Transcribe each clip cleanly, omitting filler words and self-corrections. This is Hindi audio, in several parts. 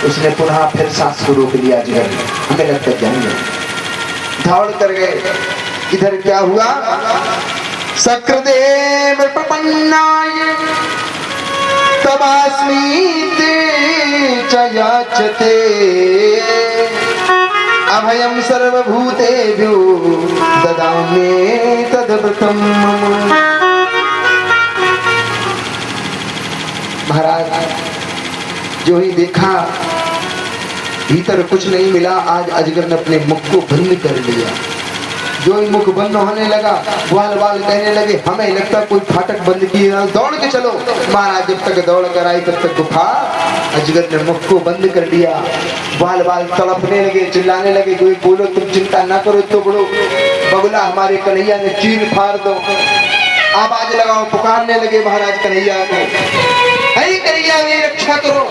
उसने पुनः फिर सांस को रोक लिया अजगर ने, हमें लगता जाएंगे, दौड़ कर गए। इधर क्या हुआ, सक्रदेव प्रपन्नाय तवास्मीते च याचते अभयं सर्वभूतेभ्यो ददामि तद्व्रतं मम। महाराज जो ही देखा भीतर कुछ नहीं मिला, आज अजगर ने अपने मुख को बंद कर लिया। जो ही मुख बंद होने लगा, ग्वाल बाल कहने लगे हमें लगता कोई फाटक बंद किया, दौड़ के चलो। महाराज जब तक दौड़ कर आई तब तक गुफा, अजगर ने मुख को बंद कर दिया। ग्वाल बाल तड़पने लगे, चिल्लाने लगे, कोई बोलो तुम चिंता ना करो, तो बड़ो बगुला हमारे कन्हैया ने चीर फाड़ दो। आवाज लगाओ, पुकारने लगे महाराज कन्हैया को, अरे कन्हैया मेरी रक्षा करो,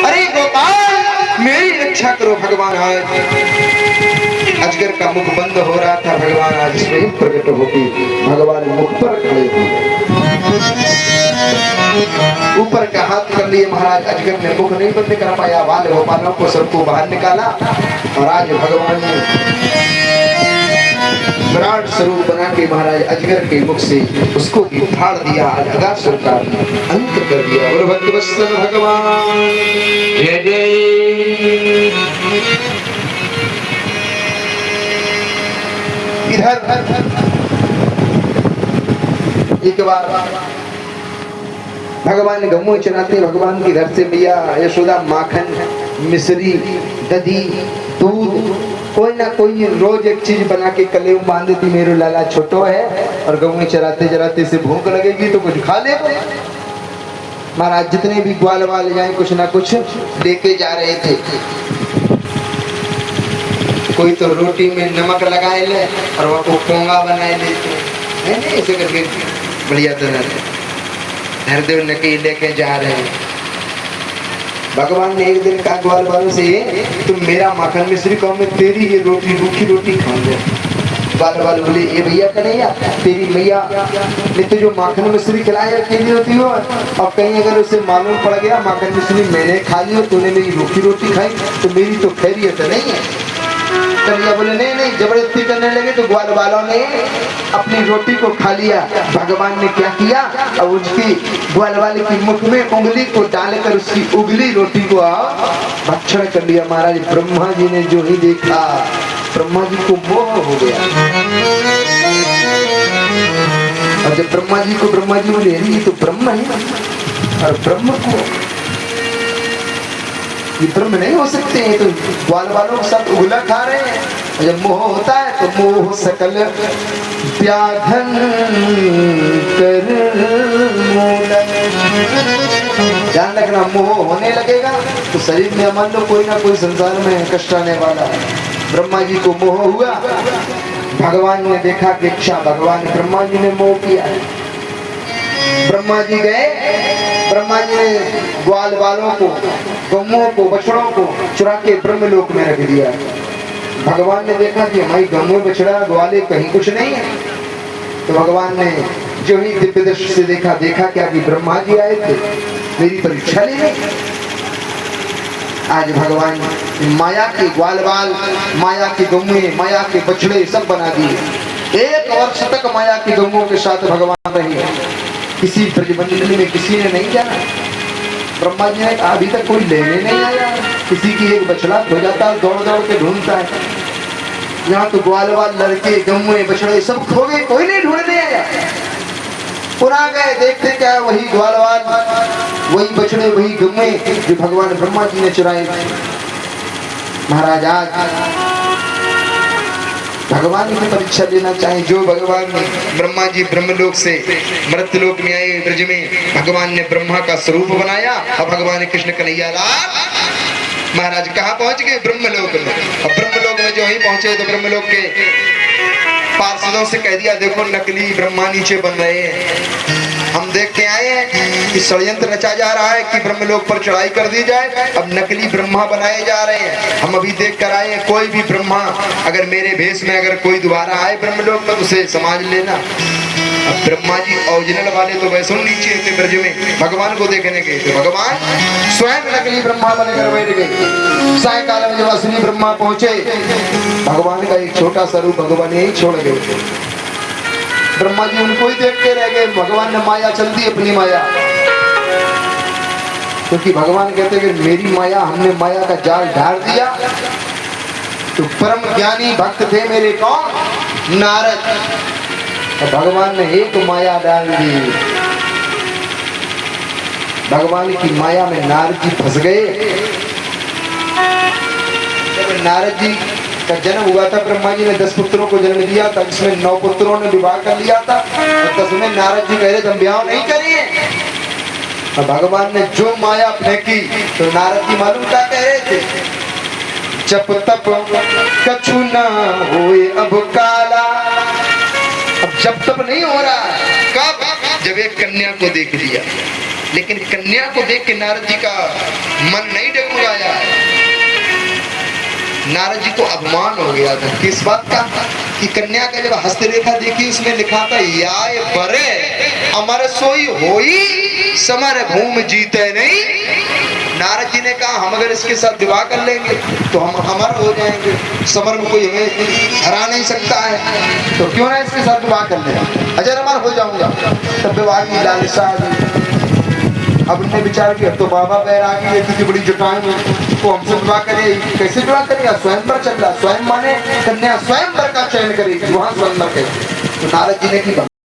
अरे गोपाल मेरी रक्षा करो। भगवान आज अजगर का मुख बंद हो रहा था, भगवान आज स्वयं प्रकट होकर भगवान मुख पर खड़े हुए, ऊपर का हाथ कर लिए महाराज। अजगर ने मुख नहीं बंद कर पाया, बाल गोपालों को सबको बाहर निकाला और आज भगवान ने विराट स्वरूप बना के महाराज अजगर के मुख से उसको भी फाड़ दिया, अगासुर का अंत कर दिया। और भक्तवत्सल भगवान जय जय। इधर एक बार भगवान गमू चराते, भगवान के घर से मैया यशोदा माखन, मिश्री, दही, दूध, कोई ना कोई रोज एक चीज बना के कले बांध देती। मेरे लाला छोटो है और गऊ चराते चराते से भूख लगेगी तो कुछ खा ले। महाराज जितने भी ग्वाल वाले जाए कुछ ना कुछ लेके जा रहे थे। कोई तो रोटी में नमक लगाए ले और वो को पोंगा बनाए लेते हैं, ऐसे करके बढ़िया तरह हरदेव नकी लेके जा रहे हैं। भगवान ने एक दिन कहा ग्वाल वालों से, तुम मेरा माखन मिश्री खाओ, मैं तेरी ये रोटी रूखी रोटी खाऊंगा। ग्वाल वाले बोले, ये भैया कन्हैया तेरी मैया ने तो जो माखन मिश्री खिलाया अकेली होती हो, और कहीं अगर उसे मालूम पड़ गया माखन मिश्री मैंने खा ली और तूने मेरी रूखी रोटी खाई तो मेरी तो खैरियत नहीं है। कन्हैया बोले नहीं नहीं, जबरदस्ती करने लगे तो ग्वाल वालों ने अपनी रोटी को खा लिया। भगवान ने क्या किया, अब उसकी ग्वाल वाले की मुख में उंगली को डालकर उसकी उगली रोटी को भक्षण कर लिया। महाराज ब्रह्मा जी ने जो ही देखा, ब्रह्मा जी को मोह हो गया। और जब ब्रह्मा जी बोले ये तो ब्रह्म है, और ब्रह्म को ये ब्रह्म नहीं हो सकते हैं, तो ग्वाल वालों के साथ उगला खा रहे हैं। जब मोह होता है तो मोह सकल व्याधन कर ध्यान रखना, मोह होने लगेगा तो शरीर में मान लो कोई ना कोई संसार में कष्ट आने वाला है। ब्रह्मा जी को मोह हुआ, भगवान ने देखा कि इच्छा, भगवान ब्रह्मा जी ने मोह किया। ब्रह्मा जी गए, ब्रह्मा जी ने ग्वाल वालों को, गौओं को, बछड़ों को चुरा के ब्रह्मलोक में रख दिया। भगवान ने देखा कि हमारी गौ बछड़ा ग्वाले कहीं कुछ नहीं है, तो भगवान ने जो ही दिव्य दृष्टि से देखा क्या कि ब्रह्मा जी आए थे मेरी परीक्षा लेने। आज भगवान माया के ग्वाल बाल, माया के गौएं, माया के बछड़े सब बना दिए। 1 वर्ष तक माया की गौओं के साथ भगवान रहे, किसी ब्रजमंडली में किसी ने नहीं जाना। ब्रह्मा जी ने अभी तक कोई लेने नहीं आया, किसी की एक बछड़ा खो जाता दौड़ दौड़ के ढूंढता है। यहाँ तो ग्वाल बाल, लड़के, गौएं, बछड़े सब खो गए, कोई नहीं ढूंढने आया। पुनः गए, देखते क्या वही ग्वाल बाल, वही बछड़े, वही गौएं जो भगवान ब्रह्मा जी ने चुराए। महाराज आज भगवान की परीक्षा लेना चाहे, जो भगवान ने ब्रह्मा जी ब्रह्मलोक से मृत्यलोक में आए, ब्रज में भगवान ने ब्रह्मा का स्वरूप बनाया और भगवान कृष्ण कन्हैया लाल महाराज कहाँ पहुंच गए, ब्रह्मलोक में। अब ब्रह्मलोक में जो ही पहुंचे तो ब्रह्मलोक के पार्षदों से कह दिया, देखो नकली ब्रह्मा नीचे बन रहे हैं, हम देख के आए हैं कि षड्यंत्र रचा जा रहा है कि ब्रह्मलोक पर चढ़ाई कर दी जाए। अब नकली ब्रह्मा बनाए जा रहे हैं, हम अभी देख कर आए हैं। कोई भी ब्रह्मा अगर मेरे भेष में अगर कोई दोबारा आए ब्रह्मलोक में, उसे समाज लेना। अब ब्रह्मा जी ओरिजिनल वाले तो वैसे नीचे थे ब्रज में, भगवान को देखने गए थे। भगवान स्वयं नकली ब्रह्मा बनकर बैठ गए। सायकाल में जब असली ब्रह्मा पहुंचे, भगवान का एक छोटा सा रूप भगवान यही छोड़ गए। ब्रह्मा जी उनको ही देखते रह गए। भगवान ने माया चल दी, अपनी माया, क्योंकि भगवान कहते कि मेरी माया, हमने माया का जाल ढाल दिया। तो परम ज्ञानी भक्त थे मेरे कौन? नारद। और भगवान ने एक माया डाल दी। भगवान की माया में नारद जी फंस गए। जब नारद जी का जन्म हुआ था, ब्रह्मा जी ने 10 पुत्रों को जन्म दिया था, इसमें 9 पुत्रों ने विवाह कर लिया था और 10 में नारद जी कह रहे थे हम ब्याह नहीं करिए। और भगवान ने जो माया फेंकी तो नारद जी मालूम क्या कह रहे थे? जप तप कछु न होए अब काला। अब जब तप नहीं हो रहा। कब? जब एक कन्या को देख लिया। लेकिन कन्या को देख के नारद जी का मन नहीं डगमगाया। नारद जी को अपमान हो गया था। किस बात का? कि कन्या का जब हस्तरेखा देखी, उसमें लिखा था याय बरे अमर सोई होई समर भूमि जीते नहीं। नारद जी ने कहा हम अगर इसके साथ विवाह कर लेंगे तो हम अमर हो जाएंगे, समर में कोई हमें हरा नहीं सकता है, तो क्यों ना इसके साथ विवाह कर ले, अजर अमर हो जाऊंगा। तब विवाह की लालसा आ गई। अब उनने विचार किया तो बाबा बैरागी है, इतनी बड़ी जुटाएं वो हमसे विवाह करे, कैसे विवाह करेगा? स्वयंवर चल रहा। स्वयं माने कन्या स्वयंवर का चयन करेगी, वहां स्वयंवर कहेगी। तो नारद जी ने की